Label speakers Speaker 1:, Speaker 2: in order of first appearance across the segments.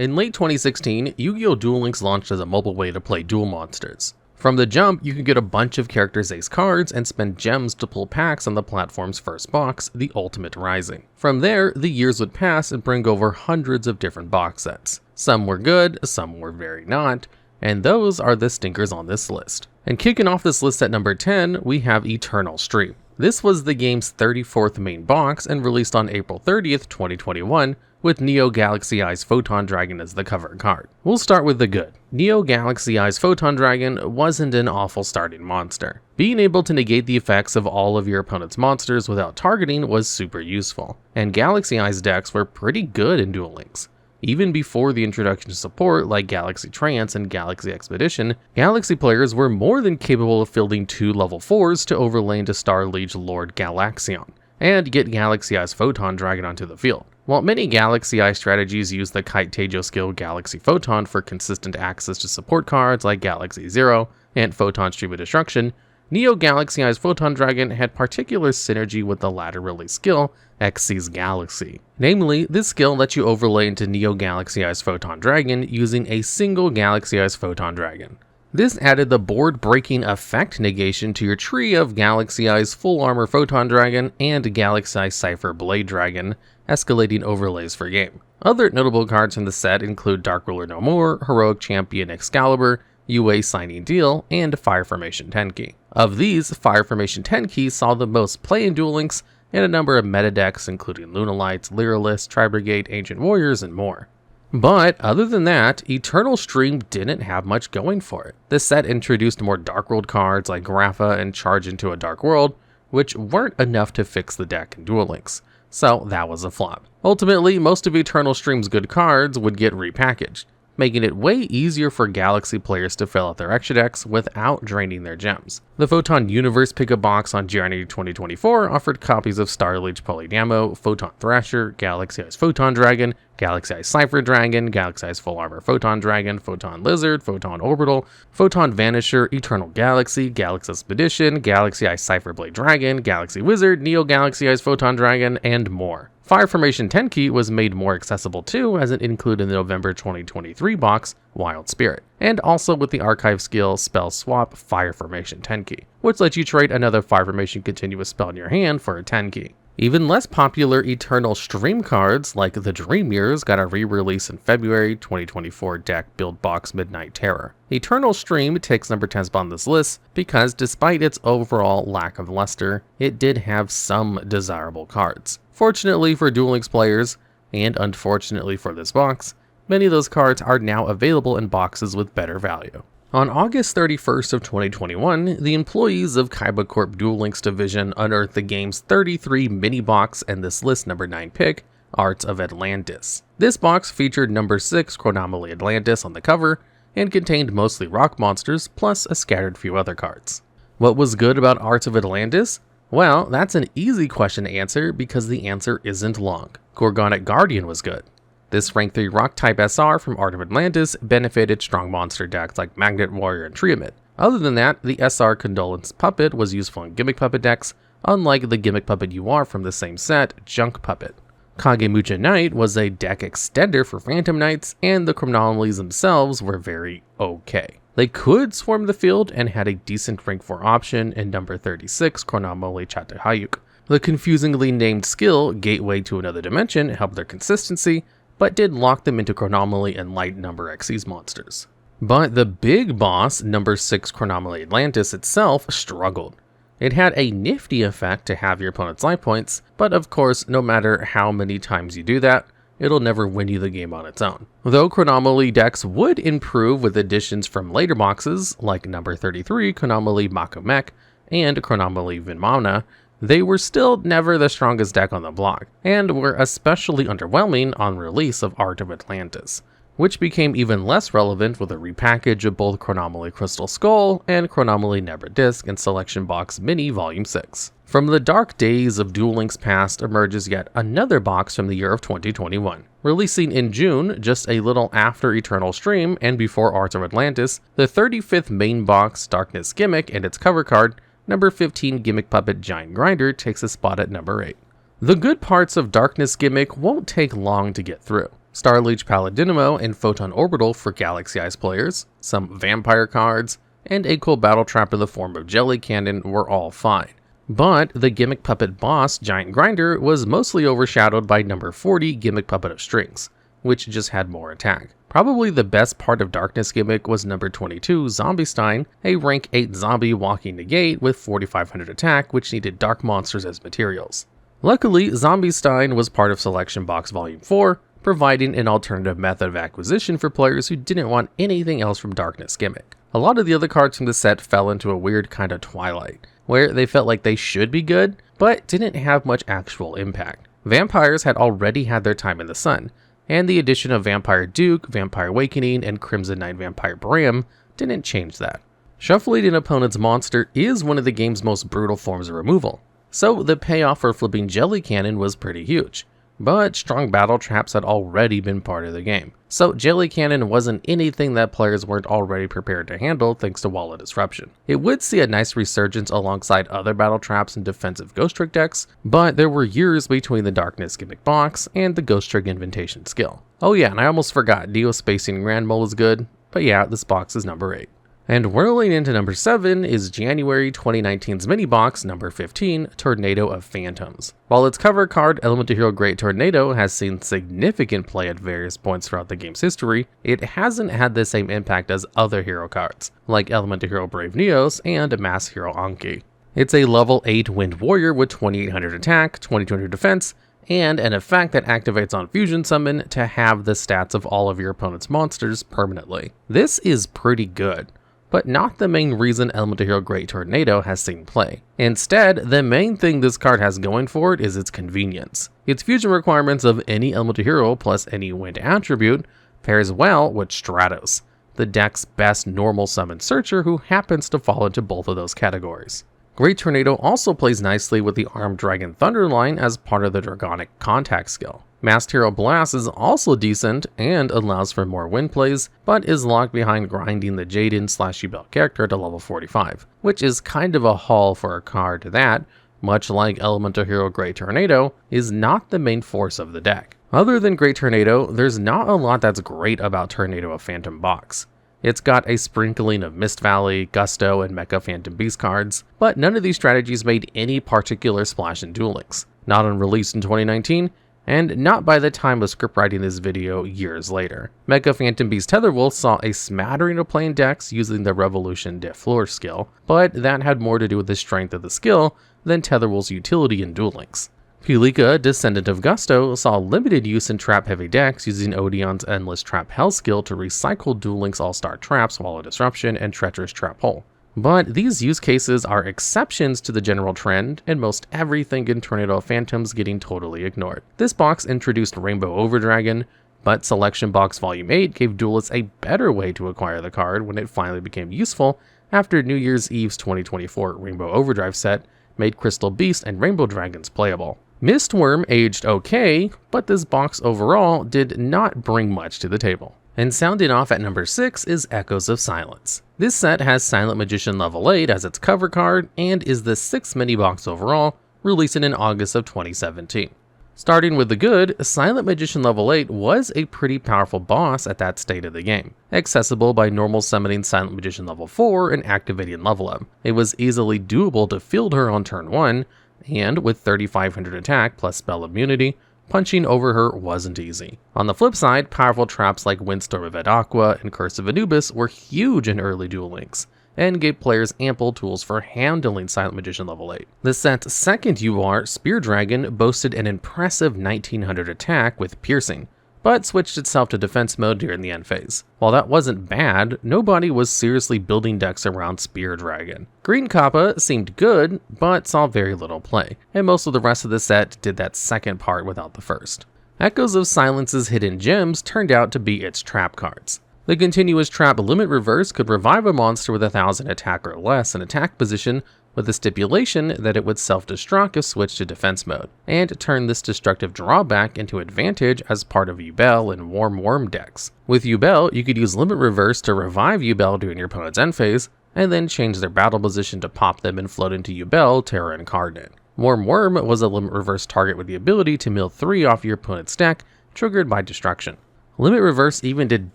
Speaker 1: In late 2016, Yu-Gi-Oh! Duel Links launched as a mobile way to play duel monsters. From the jump, you could get a bunch of Character's Ace cards and spend gems to pull packs on the platform's first box, the Ultimate Rising. From there, the years would pass and bring over hundreds of different box sets. Some were good, some were very not, and those are the stinkers on this list. And kicking off this list at number 10, we have Eternal Stream. This was the game's 34th main box and released on April 30th, 2021, with Neo Galaxy Eyes Photon Dragon as the cover card. We'll start with the good. Neo Galaxy Eyes Photon Dragon wasn't an awful starting monster. Being able to negate the effects of all of your opponent's monsters without targeting was super useful, and Galaxy Eyes decks were pretty good in Duel Links. Even before the introduction of support like Galaxy Trance and Galaxy Expedition, Galaxy players were more than capable of fielding 2 level 4s to overlay into Star Liege Lord Galaxion, and get Galaxy Eyes Photon Dragon onto the field. While many Galaxy Eye strategies use the Kite Tejo skill Galaxy Photon for consistent access to support cards like Galaxy Zero and Photon Stream of Destruction, Neo Galaxy Eyes Photon Dragon had particular synergy with the latter release skill, Xyz Galaxy. Namely, this skill lets you overlay into Neo Galaxy Eyes Photon Dragon using a single Galaxy Eyes Photon Dragon. This added the board-breaking effect negation to your tree of Galaxy Eyes Full Armor Photon Dragon and Galaxy Eyes Cypher Blade Dragon, escalating overlays for game. Other notable cards from the set include Dark Ruler No More, Heroic Champion Excalibur, UA Signing Deal, and Fire Formation Tenki. Of these, Fire Formation Tenki saw the most play in Duel Links and a number of meta decks including Lunalights, Lyralists, Tri-Brigade, Ancient Warriors, and more. But other than that, Eternal Stream didn't have much going for it. This set introduced more Dark World cards like Grapha and Charge into a Dark World, which weren't enough to fix the deck in Duel Links, so that was a flop. Ultimately, most of Eternal Stream's good cards would get repackaged, making it way easier for Galaxy players to fill out their extra decks without draining their gems. The Photon Universe pickup box on January 2024 offered copies of Star Liege Polydamo, Photon Thrasher, Galaxy Eyes Photon Dragon, Galaxy Eyes Cypher Dragon, Galaxy Eyes Full Armor Photon Dragon, Photon Lizard, Photon Orbital, Photon Vanisher, Eternal Galaxy, Galaxy Expedition, Galaxy Eyes Cypher Blade Dragon, Galaxy Wizard, Neo Galaxy Eyes Photon Dragon, and more. Fire Formation Tenki was made more accessible too, as it included the November 2023 box, Wild Spirit, and also with the archive skill Spell Swap Fire Formation Tenki, which lets you trade another Fire Formation continuous spell in your hand for a Tenki. Even less popular Eternal Stream cards, like the Dream Mirrors, got a re-release in February 2024 deck build box Midnight Terror. Eternal Stream takes number 10 spot on this list because despite its overall lack of luster, it did have some desirable cards. Fortunately for Duel Links players, and unfortunately for this box, many of those cards are now available in boxes with better value. On August 31st of 2021, the employees of Kaiba Corp Duel Links division unearthed the game's 33 mini box and this list number 9 pick, Arts of Atlandis. This box featured number 6 Chronomaly Atlantis on the cover and contained mostly rock monsters plus a scattered few other cards. What was good about Arts of Atlantis? Well, that's an easy question to answer because the answer isn't long. Gorgonic Guardian was good. This rank 3 rock type SR from Art of Atlantis benefited strong monster decks like Magnet Warrior and Triomid. Other than that, the SR Condolence Puppet was useful in Gimmick Puppet decks, unlike the Gimmick Puppet UR from the same set, Junk Puppet. Kagemucha Knight was a deck extender for Phantom Knights, and the Chronomalies themselves were very okay. They could swarm the field and had a decent rank 4 option in number 36 Chronomaly Chatahayuk. The confusingly named skill, Gateway to Another Dimension, helped their consistency, but did lock them into Chronomaly and light number Xyz monsters. But the big boss, number 6 Chronomaly Atlantis itself, struggled. It had a nifty effect to have your opponent's life points, but of course, no matter how many times you do that, it'll never win you the game on its own. Though Chronomaly decks would improve with additions from later boxes, like number 33 Chronomaly Makumek and Chronomaly Vinmana, they were still never the strongest deck on the block, and were especially underwhelming on release of Art of Atlantis, which became even less relevant with a repackage of both Chronomaly Crystal Skull and Chronomaly Nebra Disc in Selection Box Mini Volume 6. From the dark days of Duel Links past emerges yet another box from the year of 2021. Releasing in June, just a little after Eternal Stream and before Art of Atlantis, the 35th main box Darkness Gimmick and its cover card, number 15 Gimmick Puppet Giant Grinder, takes a spot at number 8. The good parts of Darkness Gimmick won't take long to get through. Starleech Paladinimo and Photon Orbital for Galaxy Eyes players, some vampire cards, and a cool battle trap in the form of Jelly Cannon were all fine. But the Gimmick Puppet boss, Giant Grinder, was mostly overshadowed by number 40 Gimmick Puppet of Strings, which just had more attack. Probably the best part of Darkness Gimmick was number 22 Zombiestein, a rank 8 zombie walking negate with 4500 attack, which needed dark monsters as materials. Luckily, Zombiestein was part of Selection Box Volume 4, providing an alternative method of acquisition for players who didn't want anything else from Darkness Gimmick. A lot of the other cards from the set fell into a weird kind of twilight, where they felt like they should be good, but didn't have much actual impact. Vampires had already had their time in the sun, and the addition of Vampire Duke, Vampire Awakening, and Crimson Knight Vampire Bram didn't change that. Shuffling an opponent's monster is one of the game's most brutal forms of removal, so the payoff for flipping Jelly Cannon was pretty huge. But strong battle traps had already been part of the game, so Jelly Cannon wasn't anything that players weren't already prepared to handle thanks to Wall of Disruption. It would see a nice resurgence alongside other battle traps and defensive Ghost Trick decks, but there were years between the Darkness Gimmick box and the Ghost Trick Invitation skill. Oh yeah, and I almost forgot, Geospacing Grand Mole is good, but yeah, this box is number 8. And whirling into number 7 is January 2019's mini box number 15, Tornado of Phantoms. While its cover card, Elemental Hero Great Tornado, has seen significant play at various points throughout the game's history, it hasn't had the same impact as other hero cards, like Elemental Hero Brave Neos and Mass Hero Anki. It's a level 8 Wind Warrior with 2800 attack, 2200 defense, and an effect that activates on Fusion Summon to have the stats of all of your opponent's monsters permanently. This is pretty good, but not the main reason Elemental Hero Great Tornado has seen play. Instead, the main thing this card has going for it is its convenience. Its fusion requirements of any Elemental Hero plus any wind attribute pairs well with Stratos, the deck's best normal summon searcher who happens to fall into both of those categories. Great Tornado also plays nicely with the Armed Dragon Thunder line as part of the Dragonic Contact skill. Masked Hero Blast is also decent and allows for more wind plays, but is locked behind grinding the Jaden/Yubel character to level 45, which is kind of a haul for a card that, much like Elemental Hero Great Tornado, is not the main force of the deck. Other than Great Tornado, there's not a lot that's great about Tornado of Phantom box. It's got a sprinkling of Mist Valley, Gusto, and Mecha Phantom Beast cards, but none of these strategies made any particular splash in Duel Links, not on release in 2019, and not by the time of script writing this video years later. Mecha Phantom Beast Tetherwolf saw a smattering of playing decks using the Revolution de Fleur skill, but that had more to do with the strength of the skill than Tetherwolf's utility in Duel Links. Pulika, Descendant of Gusto, saw limited use in trap-heavy decks using Odeon's Endless Trap Hell skill to recycle Duel Links All-Star traps, Wall of Disruption, and Treacherous Trap Hole. But these use cases are exceptions to the general trend, and most everything in Tornado of Phantoms getting totally ignored. This box introduced Rainbow Overdragon, but Selection Box Volume 8 gave duelists a better way to acquire the card when it finally became useful after New Year's Eve's 2024 Rainbow Overdrive set made Crystal Beast and Rainbow Dragons playable. Mistworm aged okay, but this box overall did not bring much to the table. And sounding off at number 6 is Echoes of Silence. This set has Silent Magician level 8 as its cover card and is the 6th mini box overall, releasing in August of 2017. Starting with the good, Silent Magician level 8 was a pretty powerful boss at that state of the game, accessible by normal summoning Silent Magician level 4 and activating level up. It was easily doable to field her on turn 1, and with 3500 attack plus spell immunity, punching over her wasn't easy. On the flip side, powerful traps like Windstorm of Aqua and Curse of Anubis were huge in early Duel Links, and gave players ample tools for handling Silent Magician level 8. The set's second UR, Spear Dragon, boasted an impressive 1900 attack with piercing, but switched itself to defense mode during the end phase. While that wasn't bad, nobody was seriously building decks around Spear Dragon. Green Kappa seemed good, but saw very little play, and most of the rest of the set did that second part without the first. Echoes of Silence's hidden gems turned out to be its trap cards. The continuous trap Limit Reverse could revive a monster with 1000 attack or less in attack position, with the stipulation that it would self-destruct if switched to defense mode, and turn this destructive drawback into advantage as part of Yubel and Warm Worm decks. With Yubel, you could use Limit Reverse to revive Yubel during your opponent's end phase, and then change their battle position to pop them and float into Yubel, Terra Incarnate. Warm Worm was a Limit Reverse target with the ability to mill 3 off your opponent's deck, triggered by Destruction. Limit Reverse even did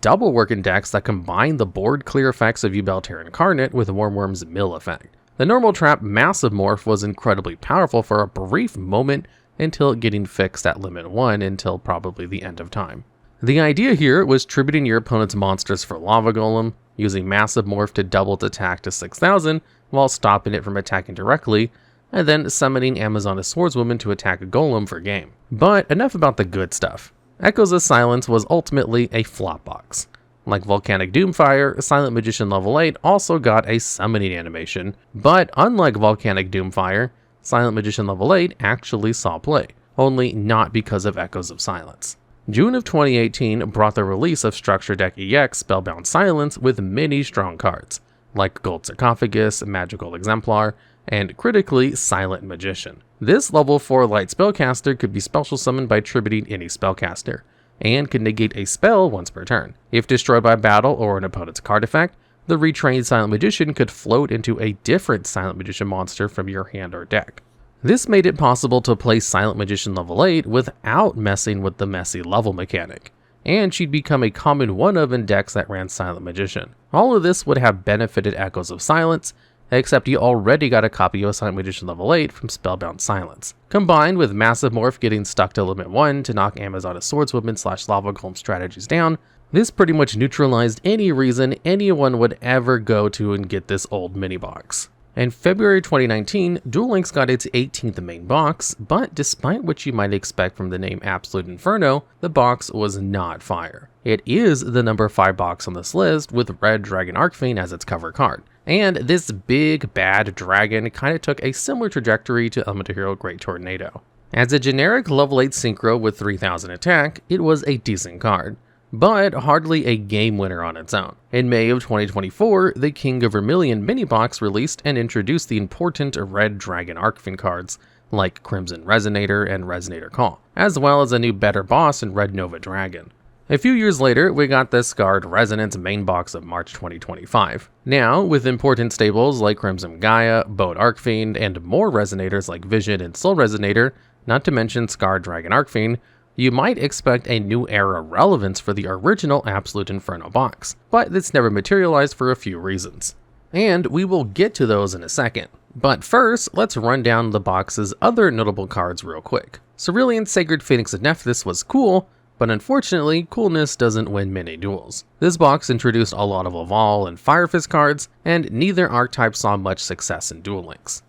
Speaker 1: double work in decks that combined the board clear effects of Yubelter Incarnate with Wormworm's Mill effect. The normal trap Massive Morph was incredibly powerful for a brief moment until getting fixed at Limit 1 until probably the end of time. The idea here was tributing your opponent's monsters for Lava Golem, using Massive Morph to double its attack to 6,000 while stopping it from attacking directly, and then summoning Amazoness Swordswoman to attack a Golem for game. But enough about the good stuff. Echoes of Silence was ultimately a flop box. Like Volcanic Doomfire, Silent Magician level 8 also got a summoning animation, but unlike Volcanic Doomfire, Silent Magician level 8 actually saw play, only not because of Echoes of Silence. June of 2018 brought the release of Structure Deck EX Spellbound Silence with many strong cards, like Gold Sarcophagus, Magical Exemplar, and critically, Silent Magician. This level 4 light spellcaster could be special summoned by tributing any spellcaster, and can negate a spell once per turn. If destroyed by battle or an opponent's card effect, the retrained Silent Magician could float into a different Silent Magician monster from your hand or deck. This made it possible to play Silent Magician level 8 without messing with the messy level mechanic, and she'd become a common one-of in decks that ran Silent Magician. All of this would have benefited Echoes of Silence, except you already got a copy of Silent Magician level 8 from Spellbound Silence. Combined with Massive Morph getting stuck to Limit 1 to knock Amazoness Swordswoman / Lava Golem strategies down, this pretty much neutralized any reason anyone would ever go to and get this old mini box. In February 2019, Duel Links got its 18th main box, but despite what you might expect from the name Absolute Inferno, the box was not fire. It is the number 5 box on this list with Red Dragon Archfiend as its cover card. And this big, bad dragon kinda took a similar trajectory to Elemental Hero Great Tornado. As a generic level 8 synchro with 3000 attack, it was a decent card, but hardly a game winner on its own. In May of 2024, the King of Vermilion mini box released and introduced the important Red Dragon Archfiend cards, like Crimson Resonator and Resonator Call, as well as a new better boss in Red Nova Dragon. A few years later, we got the Scarred Resonance main box of March 2025. Now, with important staples like Crimson Gaia, Bode Archfiend, and more Resonators like Vision and Soul Resonator, not to mention Scarred Dragon Archfiend, you might expect a new era relevance for the original Absolute Inferno box, but this never materialized for a few reasons. And we will get to those in a second. But first, let's run down the box's other notable cards real quick. Cerulean Sacred Phoenix of Nephthys was cool, but unfortunately, coolness doesn't win many duels. This box introduced a lot of Laval and Fire Fist cards, and neither archetype saw much success in Duel Links.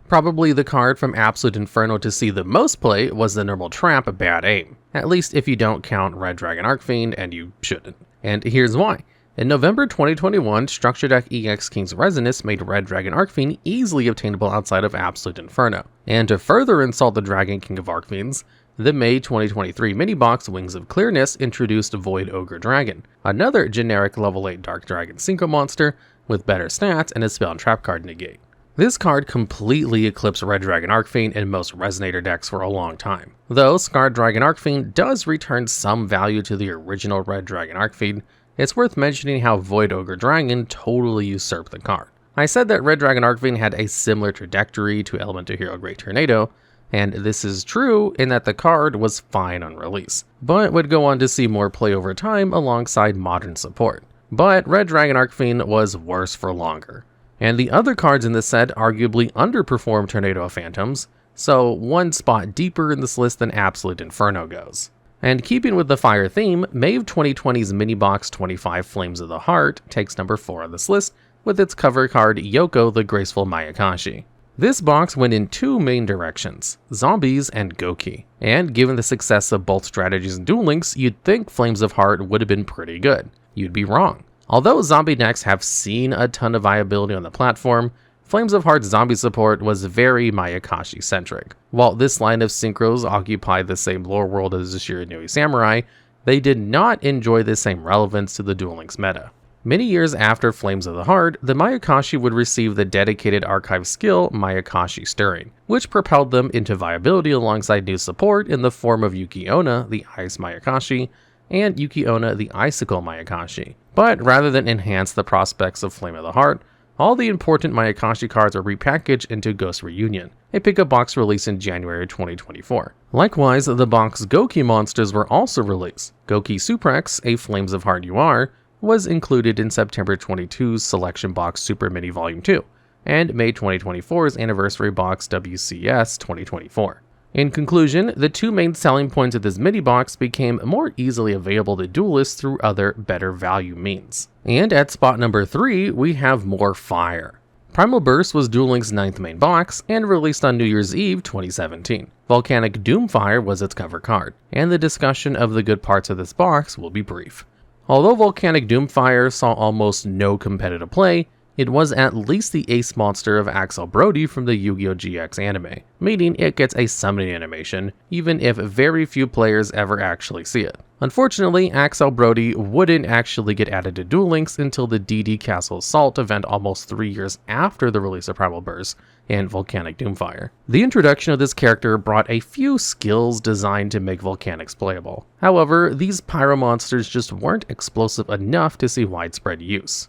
Speaker 1: Probably the card from Absolute Inferno to see the most play was the normal trap Bad Aim, at least if you don't count Red Dragon Archfiend, and you shouldn't. And here's why. In November 2021, Structure Deck EX King's Resonance made Red Dragon Archfiend easily obtainable outside of Absolute Inferno. And to further insult the Dragon King of Archfiends, the May 2023 mini-box Wings of Clearness introduced Void Ogre Dragon, another generic level 8 Dark Dragon synchro monster with better stats and a spell and trap card negate. This card completely eclipsed Red Dragon Archfiend in most Resonator decks for a long time. Though Scarred Dragon Archfiend does return some value to the original Red Dragon Archfiend, it's worth mentioning how Void Ogre Dragon totally usurped the card. I said that Red Dragon Archfiend had a similar trajectory to Elemental Hero Great Tornado, and this is true in that the card was fine on release, but would go on to see more play over time alongside modern support. But Red Dragon Archfiend was worse for longer. And the other cards in this set arguably underperformed Tornado of Phantoms, so one spot deeper in this list than Absolute Inferno goes. And keeping with the fire theme, May of 2020's mini box 25 Flames of the Heart takes number 4 on this list, with its cover card Yoko the Graceful Mayakashi. This box went in two main directions, zombies and Goki, and given the success of both strategies in Duel Links, you'd think Flames of Heart would have been pretty good. You'd be wrong. Although zombie decks have seen a ton of viability on the platform, Flames of Heart's zombie support was very Mayakashi-centric. While this line of synchros occupied the same lore world as the Shiranui Samurai, they did not enjoy the same relevance to the Duel Links meta. Many years after Flames of the Heart, the Mayakashi would receive the dedicated archive skill Mayakashi Stirring, which propelled them into viability alongside new support in the form of Yuki-Onna, the Ice Mayakashi, and Yuki-Onna, the Icicle Mayakashi. But rather than enhance the prospects of Flame of the Heart, all the important Mayakashi cards are repackaged into Ghost Reunion, a pickup box released in January 2024. Likewise, the box Goki monsters were also released. Goki Suprex, a Flames of Heart UR, was included in September 22's Selection Box Super Mini Volume 2, and May 2024's Anniversary Box WCS 2024. In conclusion, the two main selling points of this mini box became more easily available to duelists through other better value means. And at spot number 3, we have more fire. Primal Burst was Duel Links' 9th main box and released on New Year's Eve 2017. Volcanic Doomfire was its cover card, and the discussion of the good parts of this box will be brief. Although Volcanic Doomfire saw almost no competitive play, it was at least the ace monster of Axel Brody from the Yu-Gi-Oh! GX anime, meaning it gets a summoning animation, even if very few players ever actually see it. Unfortunately, Axel Brody wouldn't actually get added to Duel Links until the DD Castle Assault event almost 3 years after the release of Primal Burst and Volcanic Doomfire. The introduction of this character brought a few skills designed to make Volcanics playable. However, these pyro monsters just weren't explosive enough to see widespread use.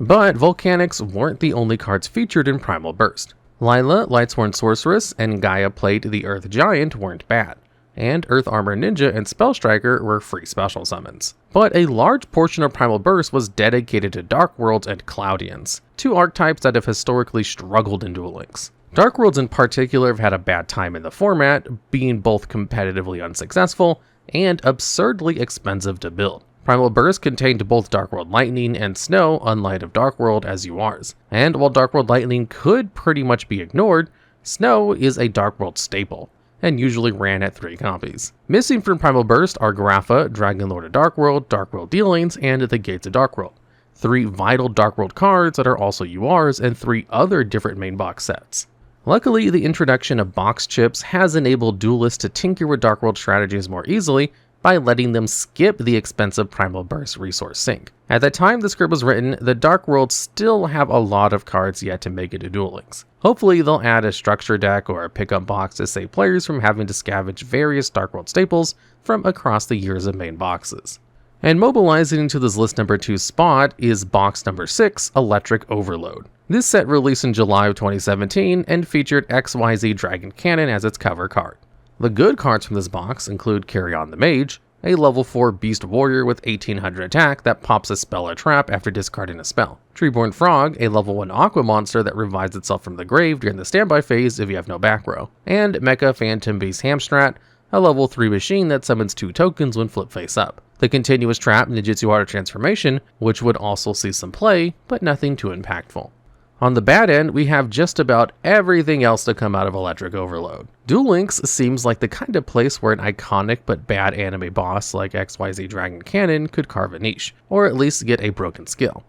Speaker 1: But Volcanics weren't the only cards featured in Primal Burst. Lila, Lightsworn Sorceress, and Gaia Plate the Earth Giant weren't bad, and Earth Armor Ninja and Spell Striker were free special summons. But a large portion of Primal Burst was dedicated to Dark Worlds and Cloudians, two archetypes that have historically struggled in Duel Links. Dark Worlds in particular have had a bad time in the format, being both competitively unsuccessful and absurdly expensive to build. Primal Burst contained both Dark World Lightning and Snow, unlike of Dark World as URs. And while Dark World Lightning could pretty much be ignored, Snow is a Dark World staple, and usually ran at 3 copies. Missing from Primal Burst are Grapha, Dragon Lord of Dark World Dealings, and the Gates of Dark World, 3 vital Dark World cards that are also URs, and 3 other different main box sets. Luckily, the introduction of box chips has enabled duelists to tinker with Dark World strategies more easily, by letting them skip the expensive Primal Burst resource sink. At the time the script was written, the Dark Worlds still have a lot of cards yet to make it to Duel Links. Hopefully they'll add a structure deck or a pickup box to save players from having to scavenge various Dark World staples from across the years of main boxes. And mobilizing into this list number 2 spot is box number 6, Electric Overload. This set released in July of 2017 and featured XYZ Dragon Cannon as its cover card. The good cards from this box include Carry On the Mage, a level 4 Beast Warrior with 1800 attack that pops a spell or trap after discarding a spell. Treeborn Frog, a level 1 Aqua monster that revives itself from the grave during the standby phase if you have no back row. And Mecha Phantom Beast Hamstrat, a level 3 machine that summons 2 tokens when flip face up. The Continuous Trap Ninjutsu Auto Transformation, which would also see some play, but nothing too impactful. On the bad end, we have just about everything else to come out of Electric Overload. Duel Links seems like the kind of place where an iconic but bad anime boss like XYZ Dragon Cannon could carve a niche, or at least get a broken skill.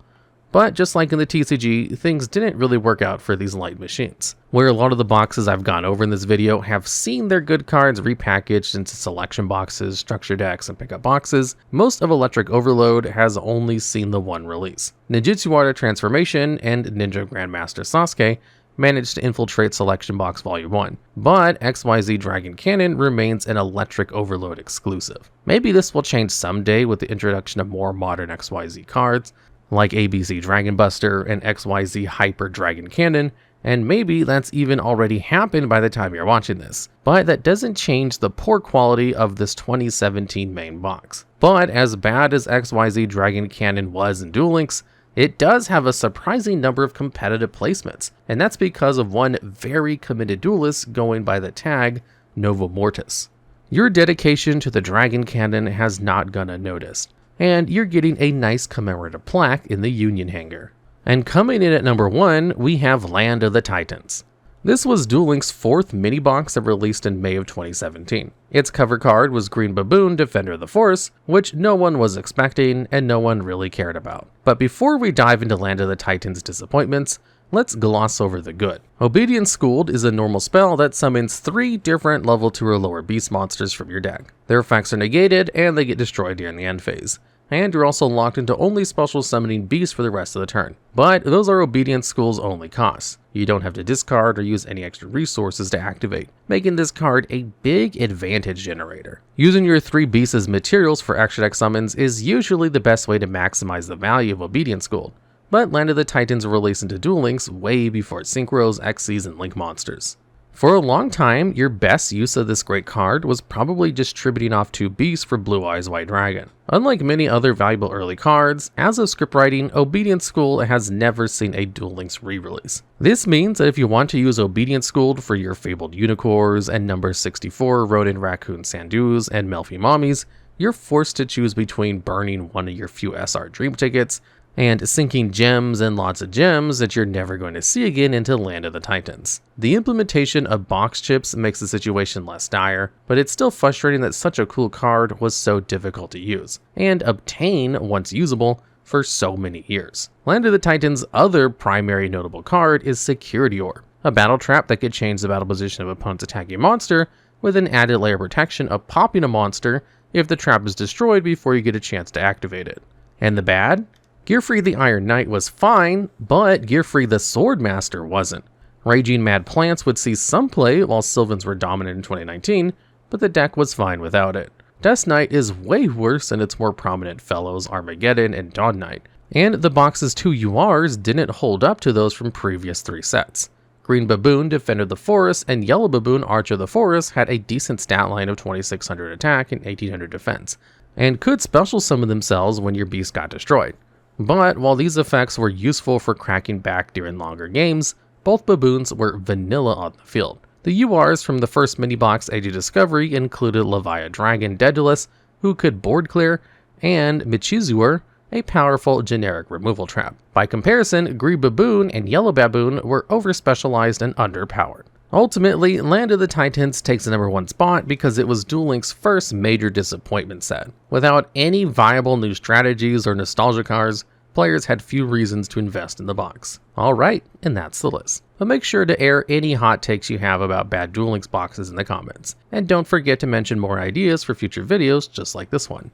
Speaker 1: But just like in the TCG, things didn't really work out for these light machines. Where a lot of the boxes I've gone over in this video have seen their good cards repackaged into selection boxes, structure decks, and pickup boxes, most of Electric Overload has only seen the one release. Ninjutsu Auto Transformation and Ninja Grandmaster Sasuke managed to infiltrate Selection Box Volume 1, but XYZ Dragon Cannon remains an Electric Overload exclusive. Maybe this will change someday with the introduction of more modern XYZ cards, like ABC Dragon Buster and XYZ Hyper Dragon Cannon, and maybe that's even already happened by the time you're watching this. But that doesn't change the poor quality of this 2017 main box. But as bad as XYZ Dragon Cannon was in Duel Links, it does have a surprising number of competitive placements, and that's because of one very committed duelist going by the tag Novo Mortis. Your dedication to the Dragon Cannon has not gone unnoticed, and you're getting a nice commemorative plaque in the Union Hanger. And coming in at number 1, we have Land of the Titans. This was Duel Links' 4th mini box that released in May of 2017. Its cover card was Green Baboon, Defender of the Force, which no one was expecting and no one really cared about. But before we dive into Land of the Titans' disappointments, let's gloss over the good. Obedience Schooled is a normal spell that summons 3 different level 2 or lower beast monsters from your deck. Their effects are negated and they get destroyed during the end phase. And you're also locked into only special summoning beasts for the rest of the turn. But those are Obedience School's only costs. You don't have to discard or use any extra resources to activate, making this card a big advantage generator. Using your 3 beasts as materials for extra deck summons is usually the best way to maximize the value of Obedience Schooled. But Land of the Titans were released into Duel Links way before Synchros, Xyz, and Link monsters. For a long time, your best use of this great card was probably distributing off 2 beasts for Blue Eyes White Dragon. Unlike many other valuable early cards, as of scriptwriting, Obedient School has never seen a Duel Links re-release. This means that if you want to use Obedient School for your fabled Unicorns and number 64 Rodent Raccoon Sandus and Melfi Mommies, you're forced to choose between burning one of your few SR Dream tickets and sinking gems and lots of gems that you're never going to see again into Land of the Titans. The implementation of box chips makes the situation less dire, but it's still frustrating that such a cool card was so difficult to use, and obtain, once usable, for so many years. Land of the Titans' other primary notable card is Security Orb, a battle trap that could change the battle position of opponent's attacking monster with an added layer of protection of popping a monster if the trap is destroyed before you get a chance to activate it. And the bad? Gearfree the Iron Knight was fine, but Gearfree the Swordmaster wasn't. Raging Mad Plants would see some play while Sylvans were dominant in 2019, but the deck was fine without it. Dust Knight is way worse than its more prominent fellows Armageddon and Dawn Knight, and the box's 2 URs didn't hold up to those from previous 3 sets. Green Baboon Defender of the Forest and Yellow Baboon Archer of the Forest had a decent stat line of 2600 attack and 1800 defense, and could special summon themselves when your beast got destroyed. But while these effects were useful for cracking back during longer games, both baboons were vanilla on the field. The URs from the first mini-box Age of Discovery included Leviathan Dragon Daedalus, who could board clear, and Michizur, a powerful generic removal trap. By comparison, Green Baboon and Yellow Baboon were over-specialized and underpowered. Ultimately, Land of the Titans takes the number 1 spot because it was Duel Links' first major disappointment set. Without any viable new strategies or nostalgia cards, players had few reasons to invest in the box. Alright, and that's the list. But make sure to air any hot takes you have about bad Duel Links boxes in the comments. And don't forget to mention more ideas for future videos just like this one.